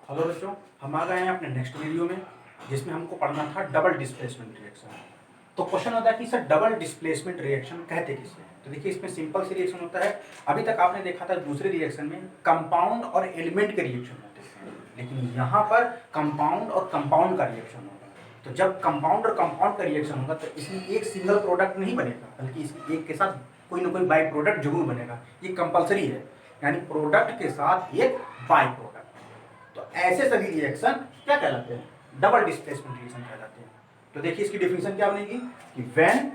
Hello बच्चों, हम आ गए हैं अपने नेक्स्ट वीडियो में जिसमें हमको पढ़ना था डबल डिस्प्लेसमेंट रिएक्शन। तो क्वेश्चन होता है कि सर डबल डिस्प्लेसमेंट रिएक्शन कहते किसे हैं। तो देखिए इसमें सिंपल सी रिएक्शन होता है। अभी तक आपने देखा था दूसरे रिएक्शन में कंपाउंड और एलिमेंट के रिएक्शन होते हैं, लेकिन यहाँ पर कंपाउंड और कंपाउंड का रिएक्शन होगा। तो जब कंपाउंड और कंपाउंड का रिएक्शन होगा तो इसमें एक सिंगल प्रोडक्ट नहीं बनेगा, बल्कि इसकी एक के साथ कोई ना कोई बाई प्रोडक्ट जरूर बनेगा। ये कंपलसरी है, यानी प्रोडक्ट के साथ एक बाई प्रोडक्ट। तो ऐसे सभी रिएक्शन क्या कहलाते हैं? डबल डिस्प्लेसमेंट रिएक्शन कहलाते हैं। तो देखिए इसकी डेफिनेशन क्या बनेगी कि when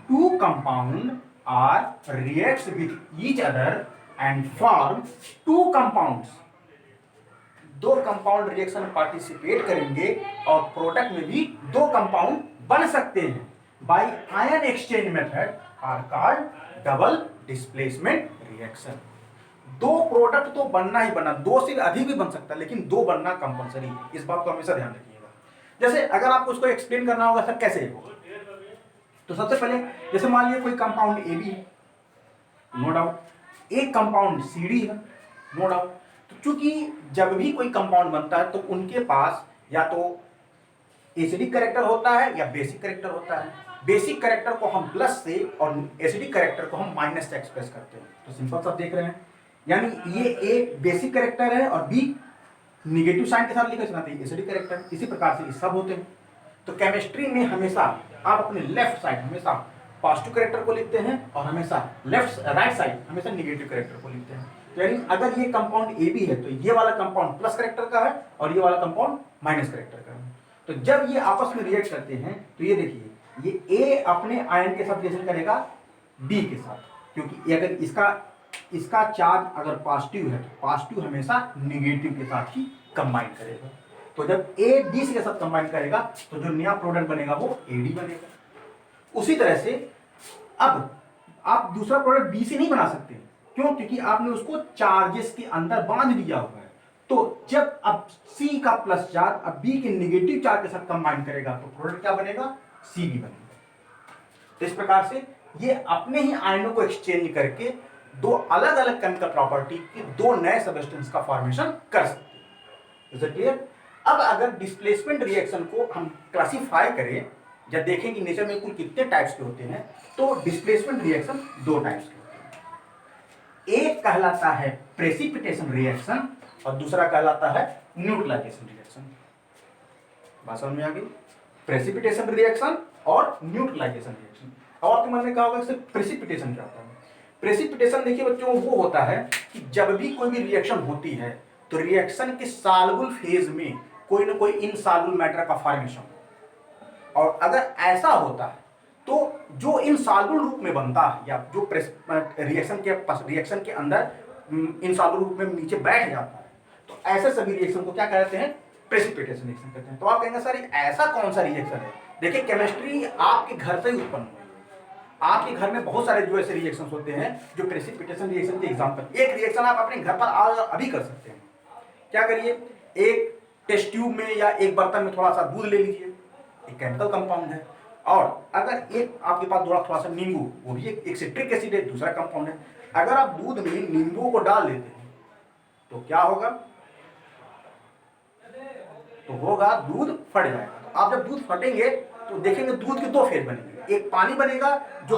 two compound are reacts with each other and form two compounds, दो कंपाउंड रिएक्शन पार्टिसिपेट करेंगे और प्रोडक्ट में भी दो कंपाउंड बन सकते हैं by ion exchange method are called double displacement reaction. दो प्रोडक्ट तो बनना ही बनना, दो से अधिक भी बन सकता है, लेकिन दो बनना कंपलसरी है। इस बात को हमेशा ध्यान रखिएगा। जैसे अगर आपको उसको एक्सप्लेन करना होगा सर कैसे, तो सबसे पहले जैसे मान लीजिए कोई कंपाउंड ए बी है, नो डाउट, एक कंपाउंड सी डी है, नो डाउट। तो चूंकि जब भी कोई कंपाउंड बनता है तो उनके पास या तो एसिडिक कैरेक्टर होता है या बेसिक कैरेक्टर होता है। बेसिक कैरेक्टर को हम प्लस से और एसिडिक कैरेक्टर को हम माइनस से एक्सप्रेस करते हैं। तो सिंपल सब देख रहे हैं, यानी ये ए बेसिक कैरेक्टर है और बी निगेटिव साइन के साथ लिखा जाता है एसिडिक कैरेक्टर। इसी प्रकार से ये सब होते हैं। तो केमिस्ट्री में हमेशा आप अपने लेफ्ट साइड हमेशा पॉजिटिव कैरेक्टर को लिखते हैं और हमेशा राइट साइड हमेशा निगेटिव कैरेक्टर को लिखते हैं। तो यानी अगर ये कंपाउंड ए बी है तो ये वाला कंपाउंड प्लस कैरेक्टर का है और ये वाला कंपाउंड माइनस कैरेक्टर का है। तो जब ये आपस में रिएक्ट करते हैं तो ये देखिए ये ए अपने आयन के साथ रिएक्शन करेगा बी के साथ, क्योंकि अगर इसका चार्ज अगर पॉजिटिव है तो पॉजिटिव हमेशा निगेटिव के साथ ही कंबाइन करेगा। तो जब ए डी के साथ कंबाइन करेगा तो जो नया प्रोडक्ट बनेगा वो एडी बनेगा। उसी तरह से अब आप दूसरा प्रोडक्ट बी से नहीं बना सकते, क्यों? क्योंकि आपने उसको चार्जेस के अंदर बांध दिया हुआ है। तो जब अब सी का प्लस चार्ज अब बी के निगेटिव चार्ज के साथ कंबाइन करेगा तो प्रोडक्ट क्या बनेगा? सी बी बनेगा। तो इस प्रकार से ये अपने ही आयनों को एक्सचेंज करके दो अलग अलग केमिकल प्रॉपर्टी के दो नए सबस्टेंस का फॉर्मेशन कर सकते हैं। Is it clear? अब अगर डिस्प्लेसमेंट रिएक्शन को हम क्लासिफाई करें या देखें कि नेचर में कुल कितने टाइप्स के होते हैं, तो डिस्प्लेसमेंट रिएक्शन दो टाइप्स के होते हैं। एक कहलाता है प्रेसिपिटेशन रिएक्शन और दूसरा कहलाता है न्यूट्रलाइजेशन रिएक्शन। बात समझ में आ गई? प्रेसिपिटेशन रिएक्शन और न्यूट्रलाइजेशन रिएक्शन। और आपके मन में कहा होगा कि प्रेसिपिटेशन क्या होता है? प्रेसिपिटेशन देखिए बच्चों वो होता है कि जब भी कोई भी रिएक्शन होती है तो रिएक्शन के सॉल्युबल फेज में कोई ना कोई इनसॉल्युबल मैटर का फॉर्मेशन हो, और अगर ऐसा होता है तो जो इनसॉल्युबल रूप में बनता है या जो रिएक्शन के अंदर इनसॉल्युबल रूप में नीचे बैठ जाता है, तो ऐसे सभी रिएक्शन को क्या कहते हैं? प्रेसिपिटेशन रिएक्शन कहते हैं। तो आप कहेंगे सर ऐसा कौन सा रिएक्शन है? देखिए केमिस्ट्री आपके घर से ही उत्पन्न हुई है। आपके घर में बहुत सारे जो ऐसे रिएक्शंस होते हैं जो प्रेसिपिटेशन रिएक्शन के एग्जांपल। एक रिएक्शन आप अपने घर पर अभी कर सकते हैं। क्या करिए, एक टेस्ट ट्यूब में या एक बर्तन में थोड़ा सा दूध ले लीजिए, एक केमिकल कंपाउंड है, और अगर एक आपके पास थोड़ा सा नींबू, वो भी एक सिट्रिक एसिड है, दूसरा कंपाउंड है। अगर आप दूध में नींबू को डाल देते हैं तो क्या होगा? तो होगा दूध फट जाएगा। तो आप जब दूध फटेंगे तो देखेंगे दूध के दो फेज बनेंगे, एक पानी बनेगा जो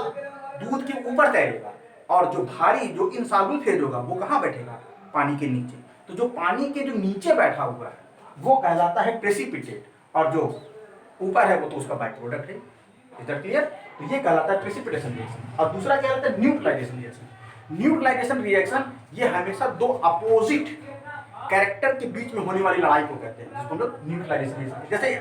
दूध के ऊपर तैरेगा, और जो भारी जो इनसॉल्युबल फेज होगा वो कहाँ बैठेगा? पानी के नीचे। तो जो पानी के जो नीचे बैठा हुआ है वो कहलाता है प्रेसिपिटेट, और जो ऊपर है वो तो उसका बाई प्रोडक्ट है। Is that clear? तो ये कहलाता है प्रेसिपिटेशन रिएक्शन। और दूसरा क्या कहलाता है? Neutralisation reaction. न्यूट्रलाइजेशन रिएक्शन ये हमेशा दो अपोजिट कैरेक्टर के बीच में होने वाली लड़ाई को कहते हैं, जिसको हम लोग न्यूट्रलाइजेशन रिएक्शन। जैसे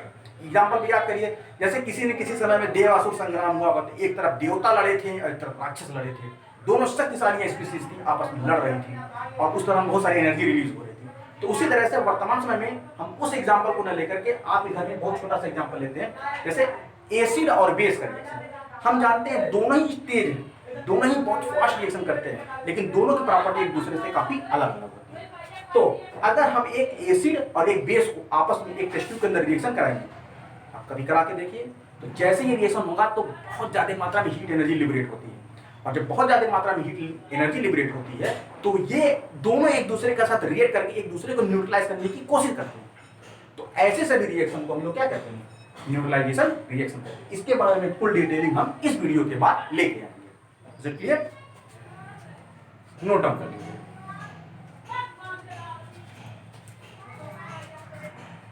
एग्जाम्पल भी याद करिए, जैसे किसी न किसी समय में देवासुर संग्राम हुआ, तो एक तरफ देवता लड़े थे और एक तरफ राक्षस लड़े थे। दोनों शक्तिशाली स्पीशीज थी, आपस में लड़ रही थी और उस दौरान बहुत सारी एनर्जी रिलीज हो रही थी। तो उसी तरह से वर्तमान समय में हम उस एग्जाम्पल को न लेकर के आप इधर में बहुत छोटा सा एग्जाम्पल लेते हैं, जैसे एसिड और बेस का रिएक्शन। हम जानते हैं दोनों ही तेज हैं, दोनों ही बहुत फास्ट रिएक्शन करते हैं, लेकिन दोनों की प्रॉपर्टी एक दूसरे से काफी अलग अलग होती है। तो अगर हम एक एसिड और एक बेस को आपस में एक टेस्ट ट्यूब के अंदर रिएक्शन कराएंगे, आप कभी करा के देखिए, तो जैसे ये रिएक्शन होगा तो बहुत ज्यादा मात्रा में हीट एनर्जी लिबरेट होती है, और जब बहुत ज्यादा मात्रा में हीट एनर्जी लिबरेट होती है तो ये दोनों एक दूसरे के साथ रिएक्ट करके एक दूसरे को न्यूट्रलाइज करने की कोशिश करते हैं। तो ऐसे सभी रिएक्शन को हम लोग क्या कहते हैं, न्यूट्रलाइजेशन रिएक्शन कहते हैं। इसके बारे में फुल डिटेलिंग हम इस वीडियो के बाद लेके आएंगे। Is it clear? Note down कर लीजिए।